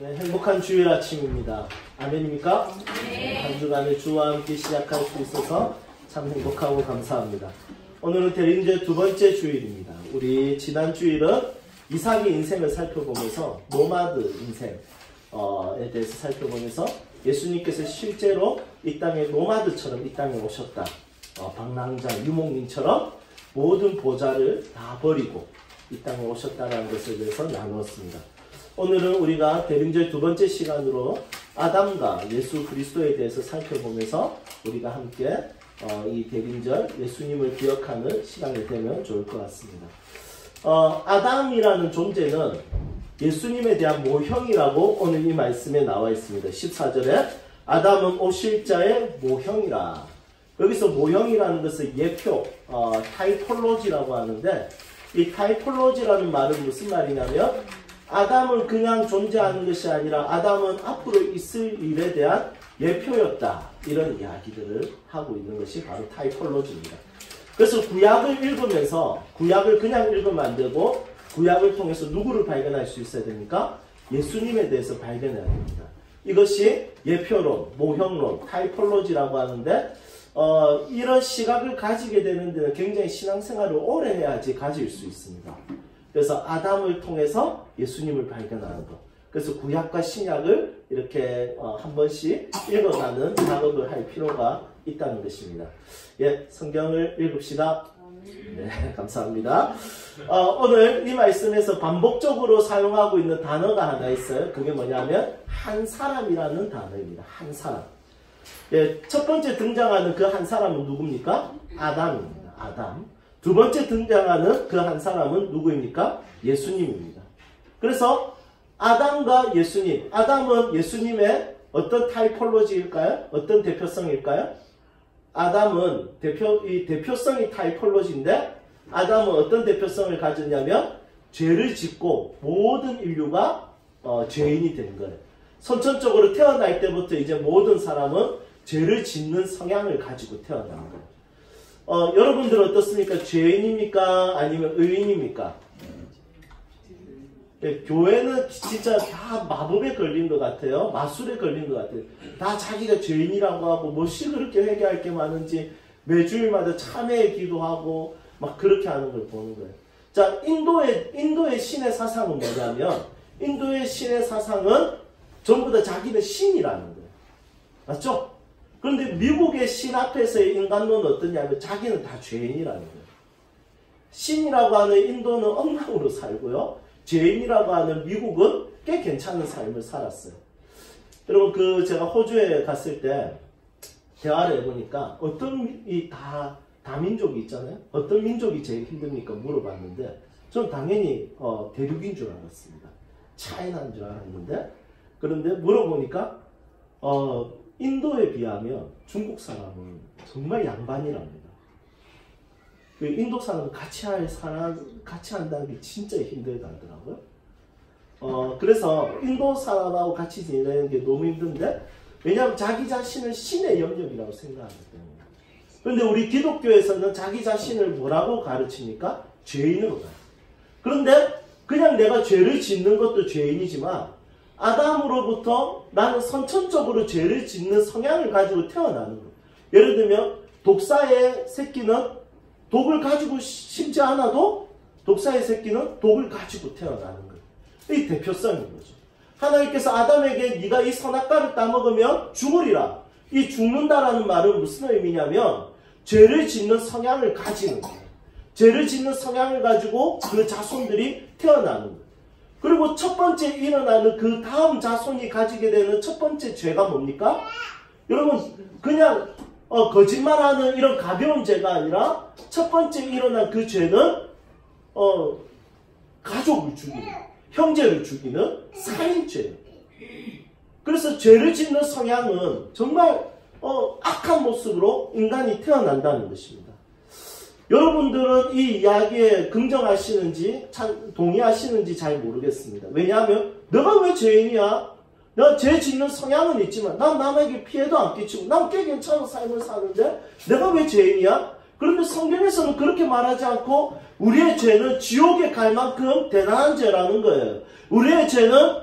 네, 행복한 주일 아침입니다. 아멘입니까? 네. 한 주간의 주와 함께 시작할 수 있어서 참 행복하고 감사합니다. 오늘은 대림절 두 번째 주일입니다. 우리 지난 주일은 이삭의 인생을 살펴보면서 노마드 인생에 대해서 살펴보면서 예수님께서 실제로 이 땅에 노마드처럼 이 땅에 오셨다. 방랑자 유목민처럼 모든 보좌를 다 버리고 이 땅에 오셨다는 것에 대해서 나누었습니다. 오늘은 우리가 대림절 두 번째 시간으로 아담과 예수 그리스도에 대해서 살펴보면서 우리가 함께 이 대림절 예수님을 기억하는 시간이 되면 좋을 것 같습니다. 아담이라는 존재는 예수님에 대한 모형이라고 오늘 이 말씀에 나와 있습니다. 14절에 아담은 오실 자의 모형이라. 여기서 모형이라는 것은 예표, 타이폴로지라고 하는데 이 타이폴로지라는 말은 무슨 말이냐면 아담은 그냥 존재하는 것이 아니라 아담은 앞으로 있을 일에 대한 예표였다. 이런 이야기들을 하고 있는 것이 바로 타이폴로지입니다. 그래서 구약을 읽으면서 구약을 그냥 읽으면 안 되고 구약을 통해서 누구를 발견할 수 있어야 됩니까? 예수님에 대해서 발견해야 됩니다. 이것이 예표론, 모형론, 타이폴로지라고 하는데 이런 시각을 가지게 되는 데는 굉장히 신앙생활을 오래 해야지 가질 수 있습니다. 그래서 아담을 통해서 예수님을 발견하는 것. 그래서 구약과 신약을 이렇게 한 번씩 읽어가는 작업을 할 필요가 있다는 것입니다. 예, 성경을 읽읍시다. 네, 감사합니다. 오늘 이 말씀에서 반복적으로 사용하고 있는 단어가 하나 있어요. 그게 뭐냐면 한 사람이라는 단어입니다. 한 사람. 예, 첫 번째 등장하는 그 한 사람은 누굽니까? 아담입니다. 아담. 두 번째 등장하는 그 한 사람은 누구입니까? 예수님입니다. 그래서 아담과 예수님. 아담은 예수님의 어떤 타이폴로지일까요? 어떤 대표성일까요? 아담은 이 대표성이 타이폴로지인데 아담은 어떤 대표성을 가졌냐면 죄를 짓고 모든 인류가 죄인이 된 거예요. 선천적으로 태어날 때부터 이제 모든 사람은 죄를 짓는 성향을 가지고 태어난 거예요. 여러분들은 어떻습니까? 죄인입니까? 아니면 의인입니까? 네, 교회는 진짜 다 마법에 걸린 것 같아요. 마술에 걸린 것 같아요. 다 자기가 죄인이라고 하고 뭐시 그렇게 회개할 게 많은지 매주일마다 참회에 기도하고 막 그렇게 하는 걸 보는 거예요. 자, 인도의 신의 사상은 뭐냐면 인도의 신의 사상은 전부 다 자기는 신이라는 거예요. 맞죠? 그런데 미국의 신 앞에서의 인간론은 어떠냐면 자기는 다 죄인이라는 거예요. 신이라고 하는 인도는 엉망으로 살고요. 죄인이라고 하는 미국은 꽤 괜찮은 삶을 살았어요. 여러분 제가 호주에 갔을 때 대화를 해보니까 어떤 다민족이 있잖아요. 어떤 민족이 제일 힘듭니까? 물어봤는데 저는 당연히 대륙인 줄 알았습니다. 차이나인 줄 알았는데 그런데 물어보니까 인도에 비하면 중국 사람은 정말 양반이랍니다. 그 인도 사람은 같이 한다는 게 진짜 힘들다 하더라고요. 그래서 인도 사람하고 같이 지내는 게 너무 힘든데 왜냐하면 자기 자신을 신의 영역이라고 생각하기 때문에. 그런데 우리 기독교에서는 자기 자신을 뭐라고 가르칩니까? 죄인으로 가르쳐요. 그런데 그냥 내가 죄를 짓는 것도 죄인이지만 아담으로부터 나는 선천적으로 죄를 짓는 성향을 가지고 태어나는 거예요. 예를 들면 독사의 새끼는 독을 가지고 심지 않아도 독사의 새끼는 독을 가지고 태어나는 거예요. 이 대표성인 거죠. 하나님께서 아담에게 네가 이 선악과를 따먹으면 죽으리라. 이 죽는다라는 말은 무슨 의미냐면 죄를 짓는 성향을 가지는 거예요. 죄를 짓는 성향을 가지고 그 자손들이 태어나는 거예요. 그리고 첫 번째 일어나는 그 다음 자손이 가지게 되는 첫 번째 죄가 뭡니까? 여러분 그냥 거짓말하는 이런 가벼운 죄가 아니라 첫 번째 일어난 그 죄는 가족을 죽이는, 형제를 죽이는 살인죄예요. 그래서 죄를 짓는 성향은 정말 악한 모습으로 인간이 태어난다는 것입니다. 여러분들은 이 이야기에 긍정하시는지 동의하시는지 잘 모르겠습니다. 왜냐하면 내가 왜 죄인이야? 내가 죄 짓는 성향은 있지만 난 남에게 피해도 안 끼치고 난 꽤 괜찮은 삶을 사는데 내가 왜 죄인이야? 그런데 성경에서는 그렇게 말하지 않고 우리의 죄는 지옥에 갈 만큼 대단한 죄라는 거예요. 우리의 죄는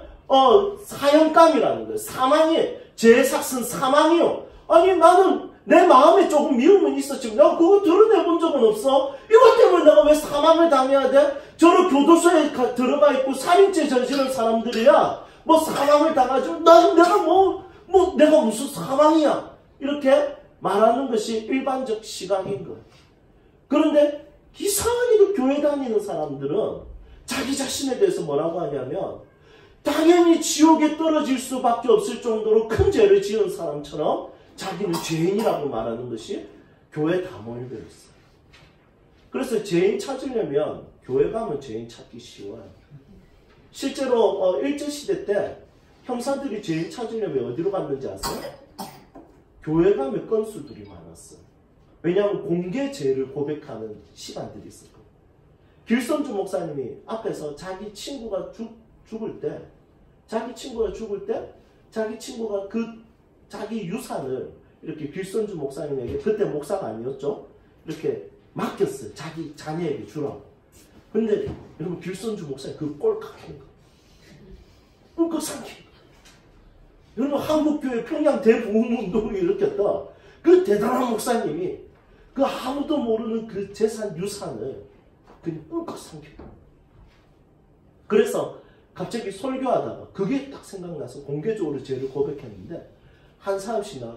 사형감이라는 거예요. 사망이에요. 죄의 삭은 사망이요. 아니 나는 내 마음에 조금 미움은 있었지만 내가 그거 드러내본 적은 없어. 이것 때문에 내가 왜 사망을 당해야 돼? 저런 교도소에 들어가 있고 살인죄 저지른 사람들이야 뭐 사망을 당하죠. 내가 내가 무슨 사망이야. 이렇게 말하는 것이 일반적 시각인 거예요. 그런데 이상하게도 교회 다니는 사람들은 자기 자신에 대해서 뭐라고 하냐면 당연히 지옥에 떨어질 수밖에 없을 정도로 큰 죄를 지은 사람처럼 자기는 죄인이라고 말하는 것이 교회에 다 모여져 있어요. 그래서 죄인 찾으려면 교회 가면 죄인 찾기 쉬워요. 실제로 일제시대 때 형사들이 죄인 찾으려면 어디로 갔는지 아세요? 교회 가면 건수들이 많았어요. 왜냐하면 공개 죄를 고백하는 시간들이 있을 거예요. 길선주 목사님이 앞에서 자기 친구가 죽을 때 자기 친구가 자기 유산을 이렇게 길선주 목사님에게, 그때 목사가 아니었죠? 이렇게 맡겼어요. 자기 자녀에게 주라고. 근데 여러분 길선주 목사님 그 꼴깍한 거. 꿀꺽 삼킨 거. 여러분 한국교회 평양 대부흥운동을 일으켰다. 그 대단한 목사님이 그 아무도 모르는 그 재산 유산을 그냥 꿀꺽 삼킨 거. 그래서 갑자기 설교하다가 그게 딱 생각나서 공개적으로 죄를 고백했는데 한 사람씩 나가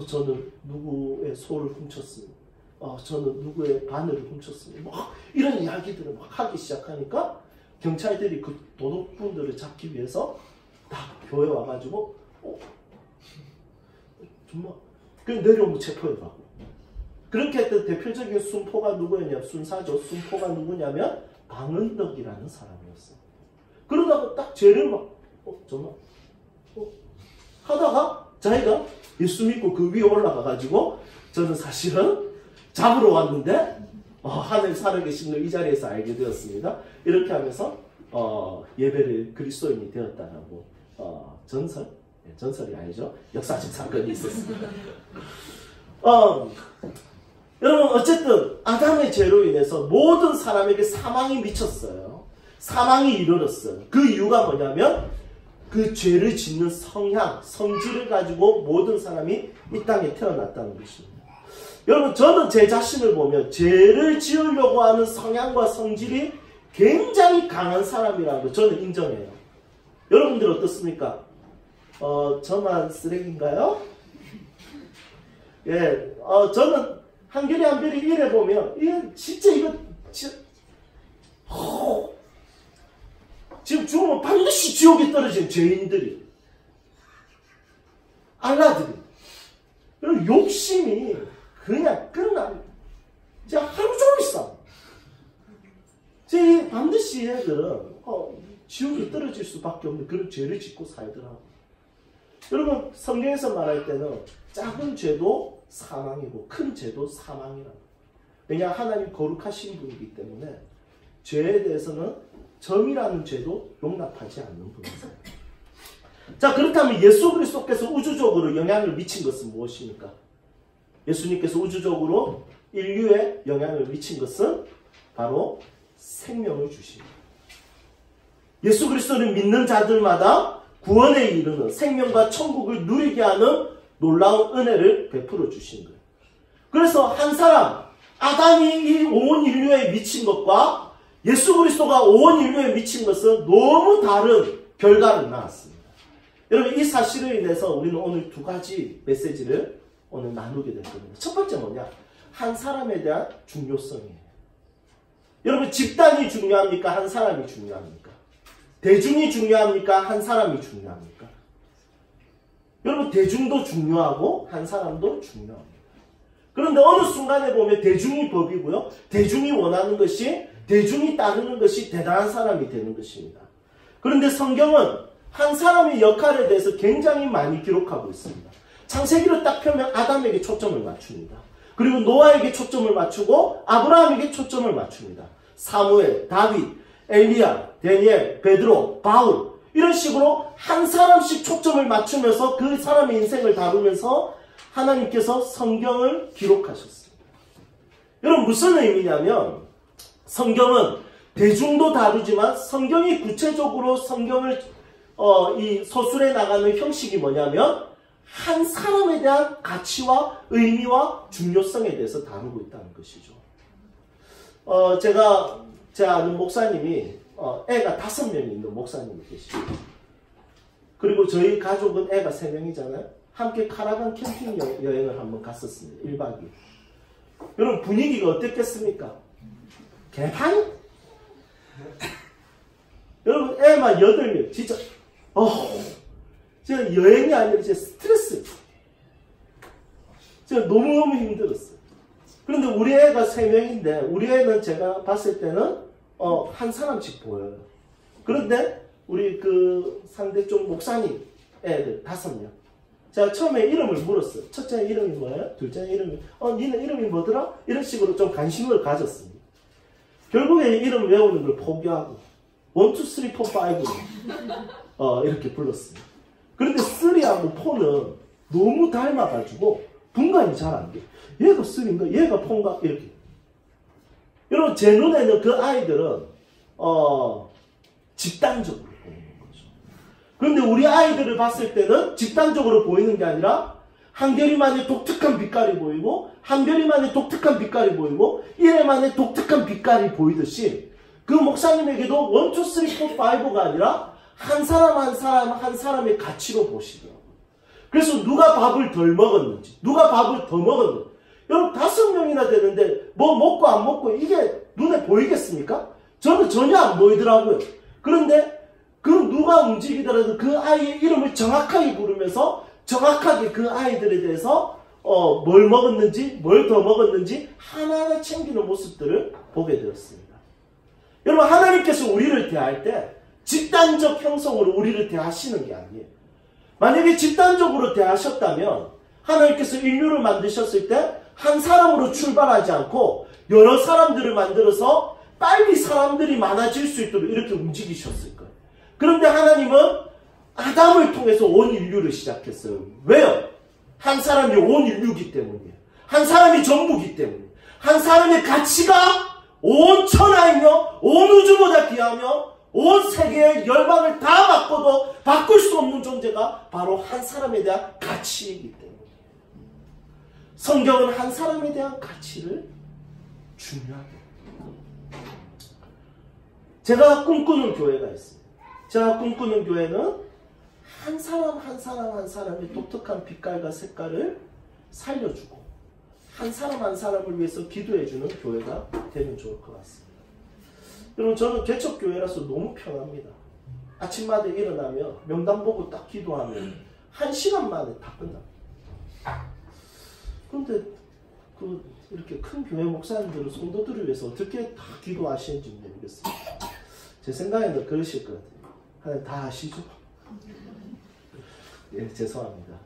저는 누구의 소를 훔쳤습니다. 저는 누구의 바늘을 훔쳤습니다. 막 이런 이야기들을 막 하기 시작하니까 경찰들이 그 도둑분들을 잡기 위해서 다 교회 와가지고 정말 그냥 내려오면 체포해가고. 그렇게 했던 대표적인 순포가 누구였냐? 순사죠. 순포가 누구냐면 방은덕이라는 사람이었어요. 그러다가 딱 죄를 막 정말 하다가 자기가 예수 믿고 그 위에 올라가가지고 저는 사실은 잡으러 왔는데 하늘 살아계신 걸 이 자리에서 알게 되었습니다. 이렇게 하면서 예배를 그리스도인이 되었다라고 전설이 아니죠. 역사적 사건이 있었습니다. 여러분 어쨌든 아담의 죄로 인해서 모든 사람에게 사망이 미쳤어요. 사망이 이르렀어요. 그 이유가 뭐냐면 그 죄를 짓는 성향, 성질을 가지고 모든 사람이 이 땅에 태어났다는 것입니다. 여러분 저는 제 자신을 보면 죄를 지으려고 하는 성향과 성질이 굉장히 강한 사람이라는 거 저는 인정해요. 여러분들 어떻습니까? 저만 쓰레기인가요? 예, 저는 한결이 한별이 이래 보면 이거 진짜 지금 죽으면 반드시 지옥에 떨어진 죄인들이, 알라들이, 그리고 욕심이 그냥 끝나요. 이제 하루 종일 싸워. 반드시 얘들은 지옥에 떨어질 수밖에 없는 그런 죄를 짓고 살더라고. 여러분 성경에서 말할 때는 작은 죄도 사망이고 큰 죄도 사망이라고. 왜냐 하나님 거룩하신 분이기 때문에 죄에 대해서는 점이라는 죄도 용납하지 않는 분이세요. 자, 그렇다면 예수 그리스도께서 우주적으로 영향을 미친 것은 무엇입니까? 예수님께서 우주적으로 인류에 영향을 미친 것은 바로 생명을 주십니다. 예수 그리스도를 믿는 자들마다 구원에 이르는 생명과 천국을 누리게 하는 놀라운 은혜를 베풀어 주신 거예요. 그래서 한 사람, 아담이 이 온 인류에 미친 것과 예수 그리스도가 온 인류에 미친 것은 너무 다른 결과를 낳았습니다. 여러분 이 사실로 인해서 우리는 오늘 두 가지 메시지를 오늘 나누게 될 겁니다. 첫 번째 뭐냐? 한 사람에 대한 중요성이에요. 여러분 집단이 중요합니까? 한 사람이 중요합니까? 대중이 중요합니까? 한 사람이 중요합니까? 여러분 대중도 중요하고 한 사람도 중요합니다. 그런데 어느 순간에 보면 대중이 법이고요. 대중이 원하는 것이, 대중이 따르는 것이 대단한 사람이 되는 것입니다. 그런데 성경은 한 사람의 역할에 대해서 굉장히 많이 기록하고 있습니다. 창세기를 딱 펴면 아담에게 초점을 맞춥니다. 그리고 노아에게 초점을 맞추고 아브라함에게 초점을 맞춥니다. 사무엘, 다윗, 엘리야, 다니엘, 베드로, 바울 이런 식으로 한 사람씩 초점을 맞추면서 그 사람의 인생을 다루면서 하나님께서 성경을 기록하셨습니다. 여러분 무슨 의미냐면 성경은 대중도 다루지만 성경이 구체적으로 성경을 이 서술에 나가는 형식이 뭐냐면 한 사람에 대한 가치와 의미와 중요성에 대해서 다루고 있다는 것이죠. 제 아는 목사님이 애가 5명이 있는 목사님이 계시고, 그리고 저희 가족은 애가 3명이잖아요. 함께 카라반 캠핑 여행을 한번 갔었습니다. 1박 2일. 여러분 분위기가 어땠겠습니까? 개판이? 여러분 애만 8명. 진짜 진짜 여행이 아니라 진짜 스트레스. 진짜 너무너무 힘들었어요. 그런데 우리 애가 3명인데 우리 애는 제가 봤을 때는 한 사람씩 보여요. 그런데 우리 그 상대 쪽 목사님 애들 5명. 제가 처음에 이름을 물었어요. 첫째 이름이 뭐예요? 둘째 이름이 니네 이름이 뭐더라? 이런 식으로 좀 관심을 가졌습니다. 결국에 이름 외우는 걸 포기하고 1, 2, 3, 4, 5로 이렇게 불렀습니다. 그런데 3하고 4는 너무 닮아가지고 분간이 잘 안 돼. 얘가 3인가? 얘가 4인가? 이렇게. 여러분 제 눈에는 그 아이들은 집단적으로 보이는 거죠. 그런데 우리 아이들을 봤을 때는 집단적으로 보이는 게 아니라 한결이만의 독특한 빛깔이 보이고 한결이만의 독특한 빛깔이 보이고 이래만의 독특한 빛깔이 보이듯이 그 목사님에게도 1, 2, 3, 4, 5가 아니라 한 사람 한 사람 한 사람의 가치로 보시더라고요. 그래서 누가 밥을 덜 먹었는지 누가 밥을 더 먹었는지 여러분 5명이나 되는데 뭐 먹고 안 먹고 이게 눈에 보이겠습니까? 저는 전혀 안 보이더라고요. 그런데 그 누가 움직이더라도 그 아이의 이름을 정확하게 부르면서 정확하게 그 아이들에 대해서 뭘 먹었는지 뭘 더 먹었는지 하나하나 챙기는 모습들을 보게 되었습니다. 여러분 하나님께서 우리를 대할 때 집단적 형성으로 우리를 대하시는 게 아니에요. 만약에 집단적으로 대하셨다면 하나님께서 인류를 만드셨을 때 한 사람으로 출발하지 않고 여러 사람들을 만들어서 빨리 사람들이 많아질 수 있도록 이렇게 움직이셨을 거예요. 그런데 하나님은 아담을 통해서 온 인류를 시작했어요. 왜요? 한 사람이 온 인류이기 때문이에요. 한 사람이 전부이기 때문이에요. 한 사람의 가치가 온 천하이며 온 우주보다 귀하며 온 세계의 열방을 다 바꿔도 바꿀 수 없는 존재가 바로 한 사람에 대한 가치이기 때문이에요. 성경은 한 사람에 대한 가치를 중요하게 합니다. 제가 꿈꾸는 교회가 있습니다. 제가 꿈꾸는 교회는 한 사람 한 사람 한 사람의 독특한 빛깔과 색깔을 살려주고 한 사람 한 사람을 위해서 기도해주는 교회가 되면 좋을 것 같습니다. 여러분 저는 개척교회라서 너무 편합니다. 아침마다 일어나면 명단 보고 딱 기도하면 1시간 만에 다 끝납니다. 그런데 이렇게 큰 교회 목사님들은 성도들을 위해서 어떻게 다 기도하시는지 모르겠습니다. 제 생각에는 그러실 것 같아요. 하나님 다 아시죠? 예, 죄송합니다.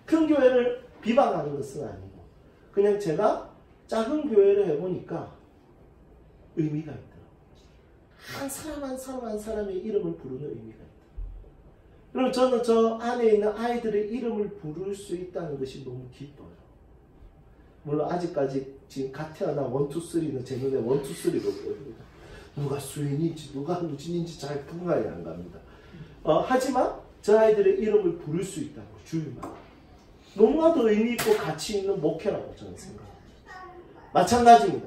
큰 교회를 비방하는 것은 아니고 그냥 제가 작은 교회를 해보니까 의미가 있더라고요. 한 사람 한 사람 한 사람의 이름을 부르는 의미가 있다. 그럼 저는 저 안에 있는 아이들의 이름을 부를 수 있다는 것이 너무 기뻐요. 물론 아직까지 지금 갓 태어난 1, 2, 3는 제 눈에 1, 2, 3로 보입니다. 누가 수인인지 누가 누진인지 잘 분간이 안 갑니다. 하지만 저 아이들의 이름을 부를 수 있다고 주일마다 너무나도 의미 있고 가치 있는 목회라고 저는 생각합니다. 마찬가지입니다.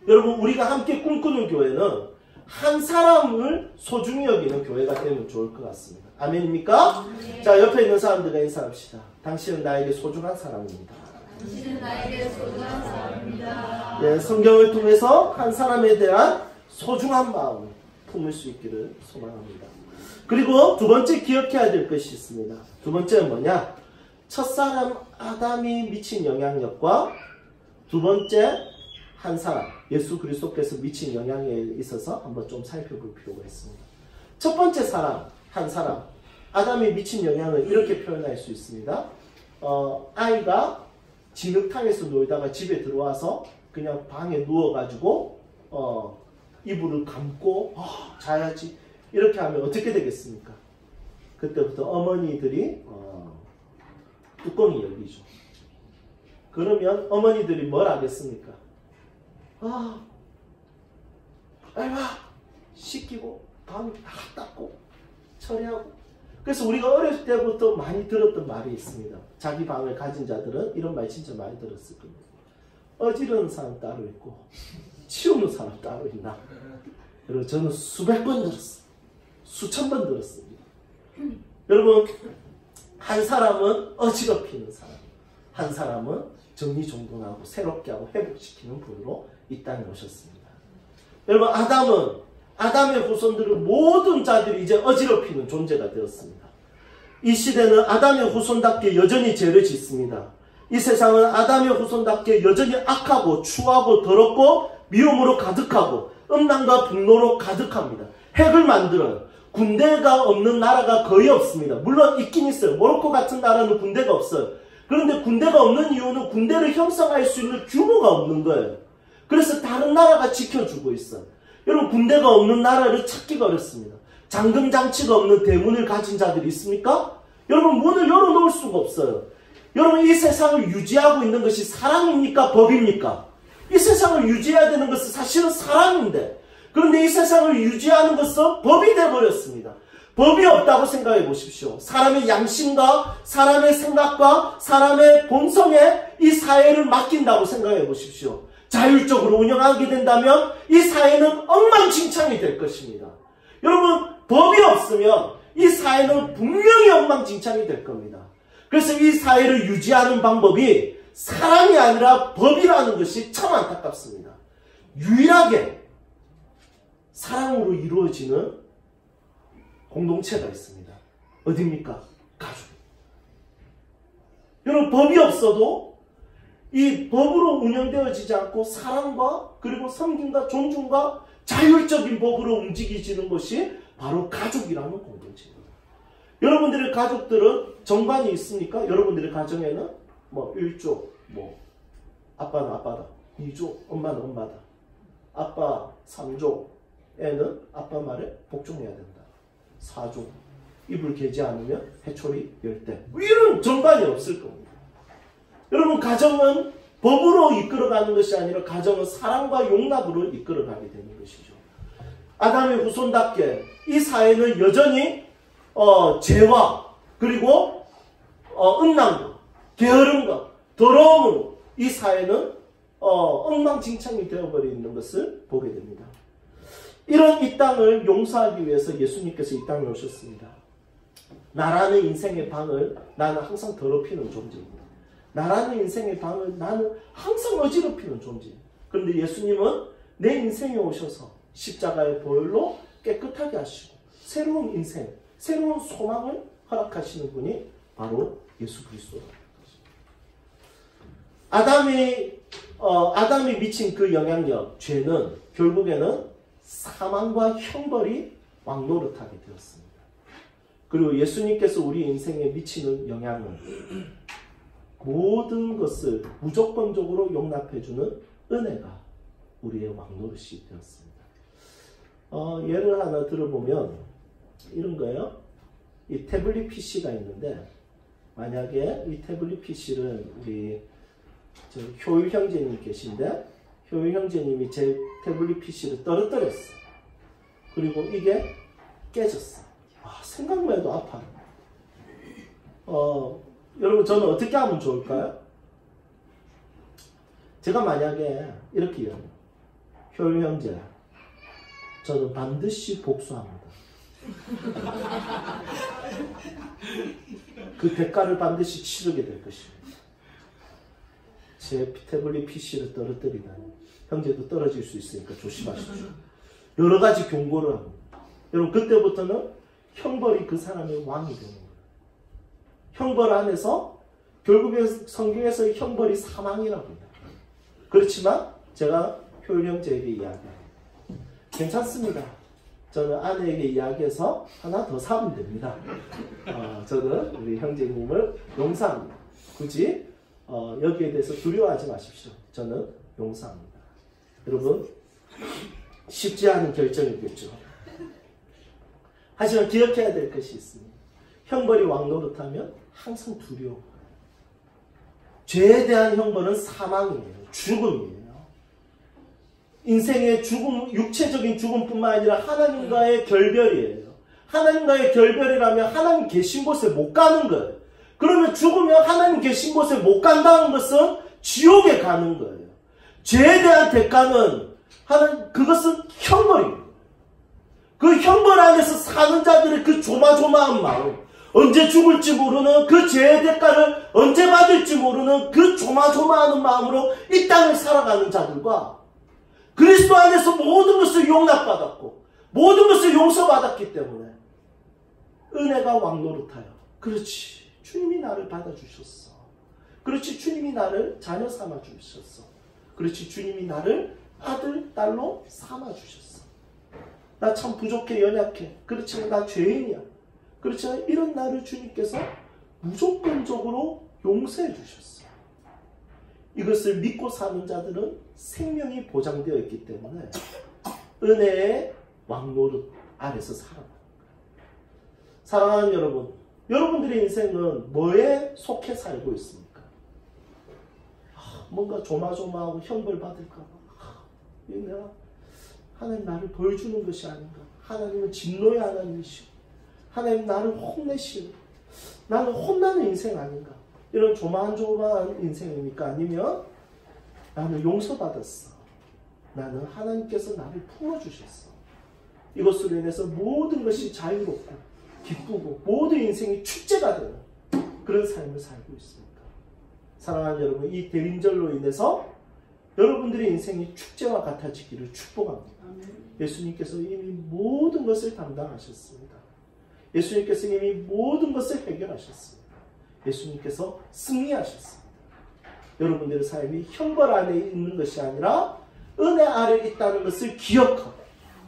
여러분 우리가 함께 꿈꾸는 교회는 한 사람을 소중히 여기는 교회가 되면 좋을 것 같습니다. 아멘입니까? 네. 자 옆에 있는 사람들과 인사합시다. 당신은 나에게 소중한 사람입니다. 당신은 나에게 소중한 사람입니다. 예, 성경을 통해서 한 사람에 대한 소중한 마음을 품을 수 있기를 소망합니다. 그리고 두 번째 기억해야 될 것이 있습니다. 두 번째는 뭐냐? 첫사람 아담이 미친 영향력과 두 번째 한 사람 예수 그리스도께서 미친 영향에 있어서 한번 좀 살펴볼 필요가 있습니다. 첫 번째 사람 한 사람 아담이 미친 영향을 이렇게 표현할 수 있습니다. 아이가 진흙탕에서 놀다가 집에 들어와서 그냥 방에 누워가지고 이불을 감고 자야지 이렇게 하면 어떻게 되겠습니까? 그때부터 어머니들이 뚜껑이 열리죠. 그러면 어머니들이 뭘 하겠습니까? 빨리 와! 씻기고 방 다 닦고 처리하고. 그래서 우리가 어릴 때부터 많이 들었던 말이 있습니다. 자기 방을 가진 자들은 이런 말 진짜 많이 들었을 겁니다. 어지러운 사람 따로 있고 치우는 사람 따로 있나. 여러분 저는 수백 번 들었어요. 수천 번 들었습니다. 여러분 한 사람은 어지럽히는 사람, 한 사람은 정리정돈하고 새롭게 하고 회복시키는 분으로 이 땅에 오셨습니다. 여러분 아담의 후손들은 모든 자들이 이제 어지럽히는 존재가 되었습니다. 이 시대는 아담의 후손답게 여전히 죄를 짓습니다. 이 세상은 아담의 후손답게 여전히 악하고 추하고 더럽고 미움으로 가득하고 음란과 분노로 가득합니다. 핵을 만들어요. 군대가 없는 나라가 거의 없습니다. 물론 있긴 있어요. 모로코 같은 나라는 군대가 없어요. 그런데 군대가 없는 이유는 군대를 형성할 수 있는 규모가 없는 거예요. 그래서 다른 나라가 지켜주고 있어요. 여러분 군대가 없는 나라를 찾기가 어렵습니다. 잠금장치가 없는 대문을 가진 자들이 있습니까? 여러분 문을 열어놓을 수가 없어요. 여러분 이 세상을 유지하고 있는 것이 사람입니까? 법입니까? 이 세상을 유지해야 되는 것은 사실은 사람인데, 그런데 이 세상을 유지하는 것은 법이 되어버렸습니다. 법이 없다고 생각해 보십시오. 사람의 양심과 사람의 생각과 사람의 본성에 이 사회를 맡긴다고 생각해 보십시오. 자율적으로 운영하게 된다면 이 사회는 엉망진창이 될 것입니다. 여러분 법이 없으면 이 사회는 분명히 엉망진창이 될 겁니다. 그래서 이 사회를 유지하는 방법이 사람이 아니라 법이라는 것이 참 안타깝습니다. 유일하게 사랑으로 이루어지는 공동체가 있습니다. 어디입니까? 가족. 여러분 법이 없어도 이 법으로 운영되어지지 않고 사랑과 그리고 섬김과 존중과 자율적인 법으로 움직이지는 것이 바로 가족이라는 공동체입니다. 여러분들의 가족들은 정관이 있습니까? 여러분들의 가정에는 뭐 1조, 뭐 아빠는 아빠다, 2조, 엄마는 엄마다, 아빠 3조, 애는 아빠 말에 복종해야 된다, 4조, 입을 개지 않으면 해초리 10대, 이런 정관이 없을 겁니다. 여러분 가정은 법으로 이끌어가는 것이 아니라 가정은 사랑과 용납으로 이끌어가게 되는 것이죠. 아담의 후손답게 이 사회는 여전히 죄와 그리고 음란과 게으름과 더러움으로 이 사회는 엉망진창이 되어버리는 것을 보게 됩니다. 이런 이 땅을 용서하기 위해서 예수님께서 이 땅에 오셨습니다. 나라는 인생의 방을 나는 항상 더럽히는 존재입니다. 나라는 인생의 방을 나는 항상 어지럽히는 존재입니다. 그런데 예수님은 내 인생에 오셔서 십자가의 보혈로 깨끗하게 하시고 새로운 인생, 새로운 소망을 허락하시는 분이 바로 예수 그리스도입니다. 아담이 미친 그 영향력, 죄는 결국에는 사망과 형벌이 왕노릇하게 되었습니다. 그리고 예수님께서 우리 인생에 미치는 영향은 모든 것을 무조건적으로 용납해주는 은혜가 우리의 왕노릇이 되었습니다. 예를 하나 들어보면 이런 거예요. 이 태블릿 PC가 있는데 만약에 이 태블릿 PC를 우리 효율 형제님 계신데 효율 형제님이 제 태블릿 PC를 떨어뜨렸어. 그리고 이게 깨졌어. 생각만 해도 아파요. 여러분 저는 어떻게 하면 좋을까요? 제가 만약에 이렇게 얘기해요. 효율 형제, 저는 반드시 복수합니다. 그 대가를 반드시 치르게 될 것입니다. 제 태블릿 PC를 떨어뜨리다니 형제도 떨어질 수 있으니까 조심하십시오. 여러 가지 경고를 합니다. 여러분 그때부터는 형벌이 그 사람의 왕이 되는 거예요. 형벌 안에서 결국에 성경에서 형벌이 사망이라고 합니다. 그렇지만 제가 효율 형제에게 이야기해요. 괜찮습니다. 저는 아내에게 이야기해서 하나 더 사면 됩니다. 저는 우리 형제님을 용서합니다. 굳이 여기에 대해서 두려워하지 마십시오. 저는 용서합니다. 여러분 쉽지 않은 결정이겠죠. 하지만 기억해야 될 것이 있습니다. 형벌이 왕노릇하면 항상 두려워. 죄에 대한 형벌은 사망이에요. 죽음이에요. 인생의 죽음, 육체적인 죽음뿐만 아니라 하나님과의 결별이에요. 하나님과의 결별이라면 하나님 계신 곳에 못 가는 거예요. 그러면 죽으면 하나님 계신 곳에 못 간다는 것은 지옥에 가는 거예요. 죄에 대한 대가는 그것은 형벌입니다. 그 형벌 안에서 사는 자들의 그 조마조마한 마음, 언제 죽을지 모르는 그 죄의 대가를 언제 받을지 모르는 그 조마조마하는 마음으로 이 땅을 살아가는 자들과 그리스도 안에서 모든 것을 용납받았고 모든 것을 용서받았기 때문에 은혜가 왕노릇하여, 그렇지, 주님이 나를 받아주셨어. 그렇지, 주님이 나를 자녀 삼아주셨어. 그렇지, 주님이 나를 아들, 딸로 삼아주셨어. 나 참 부족해, 연약해. 그렇지만 나 죄인이야. 그렇지만 이런 나를 주님께서 무조건적으로 용서해 주셨어. 이것을 믿고 사는 자들은 생명이 보장되어 있기 때문에 은혜의 왕노릇 아래서 살아갑니다. 사랑하는 여러분, 여러분들의 인생은 뭐에 속해 살고 있습니까? 뭔가 조마조마하고 형벌받을까 봐. 내가 하나님 나를 보여주는 것이 아닌가. 하나님은 진노의 하나님이시고 하나님 나를 혼내시고 나는 혼나는 인생 아닌가. 이런 조마조마한 인생입니까? 아니면 나는 용서받았어. 나는 하나님께서 나를 품어주셨어. 이것으로 인해서 모든 것이 자유롭고 기쁘고 모든 인생이 축제가 되는 그런 삶을 살고 있습니다. 사랑하는 여러분, 이 대림절로 인해서 여러분들의 인생이 축제와 같아지기를 축복합니다. 예수님께서 이미 모든 것을 담당하셨습니다. 예수님께서 이미 모든 것을 해결하셨습니다. 예수님께서 승리하셨습니다. 여러분들의 삶이 형벌 안에 있는 것이 아니라 은혜 아래 있다는 것을 기억하고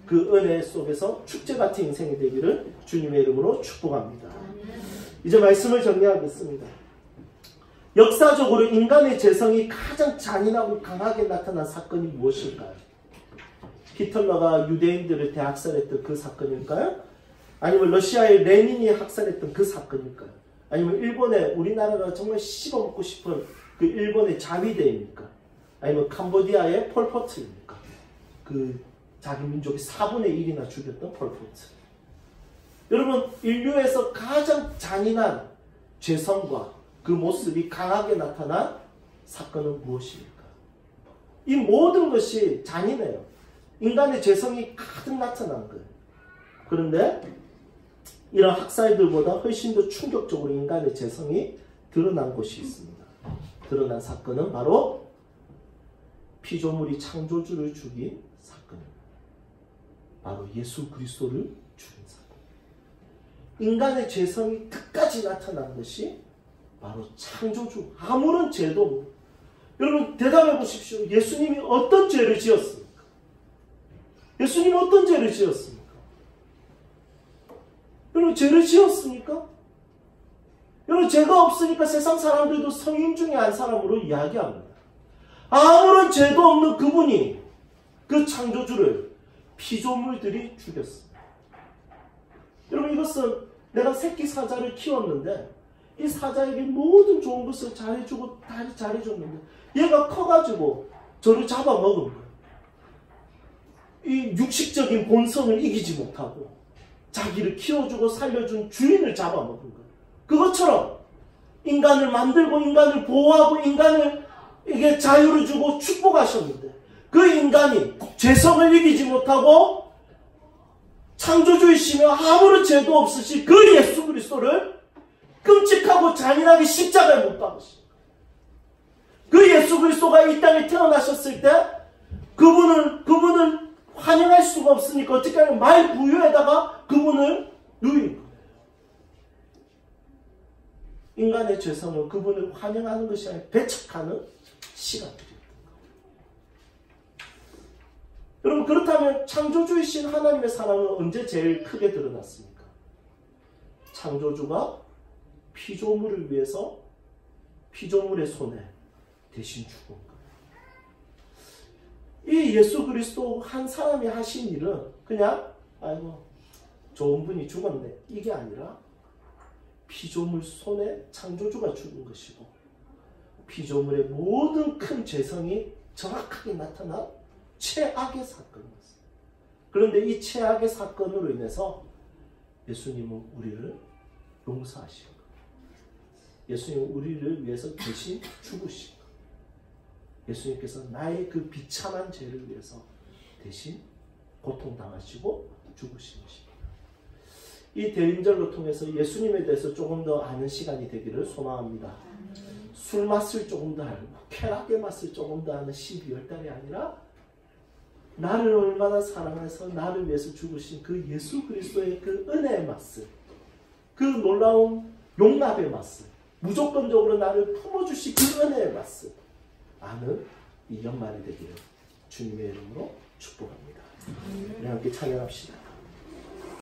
그 은혜 속에서 축제 같은 인생이 되기를 주님의 이름으로 축복합니다. 이제 말씀을 정리하겠습니다. 역사적으로 인간의 재성이 가장 잔인하고 강하게 나타난 사건이 무엇일까요? 히틀러가 유대인들을 대학살했던 그 사건일까요? 아니면 러시아의 레닌이 학살했던 그 사건일까요? 아니면 일본의, 우리나라가 정말 씹어먹고 싶은 그 일본의 자위대입니까? 아니면 캄보디아의 폴포트입니까? 그 자기 민족이 4분의 1이나 죽였던 폴포트. 여러분, 인류에서 가장 잔인한 죄성과 그 모습이 강하게 나타난 사건은 무엇입니까? 이 모든 것이 잔인해요. 인간의 죄성이 가득 나타난 거예요. 그런데 이런 학살들보다 훨씬 더 충격적으로 인간의 죄성이 드러난 것이 있습니다. 드러난 사건은 바로 피조물이 창조주를 죽인 사건입니다. 바로 예수 그리스도를 죽인 사건. 인간의 죄성이 끝까지 나타난 것이 바로 창조주, 아무런 죄도 없는. 여러분 대답해 보십시오. 예수님이 어떤 죄를 지었습니까? 예수님이 어떤 죄를 지었습니까? 여러분 죄를 지었습니까? 여러분 죄가 없으니까 세상 사람들도 성인 중에 한 사람으로 이야기합니다. 아무런 죄도 없는 그분이 그 창조주를 피조물들이 죽였습니다. 여러분 이것은 내가 새끼 사자를 키웠는데 이 사자에게 모든 좋은 것을 잘해주고 다 잘해줬는데 얘가 커가지고 저를 잡아먹은 거예요. 이 육식적인 본성을 이기지 못하고 자기를 키워주고 살려준 주인을 잡아먹은 거예요. 그것처럼 인간을 만들고 인간을 보호하고 인간을 이게 자유를 주고 축복하셨는데 그 인간이 죄성을 이기지 못하고 창조주이시며 아무런 죄도 없으신 그 예수 그리스도를 끔찍하고 잔인하게 십자가에 못 박으신 그 예수 그리스도가 이 땅에 태어나셨을 때 그분을 환영할 수가 없으니까 어떻게 하면 말 부유에다가 그분을 누인 거예요. 인간의 죄성은 그분을 환영하는 것이 아니라 배척하는 시간들이었던 거예요. 여러분 그렇다면 창조주이신 하나님의 사랑은 언제 제일 크게 드러났습니까? 창조주가 피조물을 위해서 피조물의 손에 대신 죽은 거예요. 이 예수 그리스도 한 사람이 하신 일은 그냥 아이고 좋은 분이 죽었네 이게 아니라 피조물 손에 창조주가 죽은 것이고 피조물의 모든 큰 죄성이 정확하게 나타난 최악의 사건이었어요. 그런데 이 최악의 사건으로 인해서 예수님은 우리를 용서하신 것. 예수님은 우리를 위해서 대신 죽으신 것. 예수님께서 나의 그 비참한 죄를 위해서 대신 고통당하시고 죽으신 것입니다. 이 대림절로 통해서 예수님에 대해서 조금 더 아는 시간이 되기를 소망합니다. 술 맛을 조금 더 알고 쾌락의 맛을 조금 더 아는 12월달이 아니라 나를 얼마나 사랑해서 나를 위해서 죽으신 그 예수 그리스도의 그 은혜의 맛을, 그 놀라운 용납의 맛을, 무조건적으로 나를 품어주신 그 은혜의 맛을 아는 이 연말이 되기를 주님의 이름으로 축복합니다. 우리 함께 찬양합시다.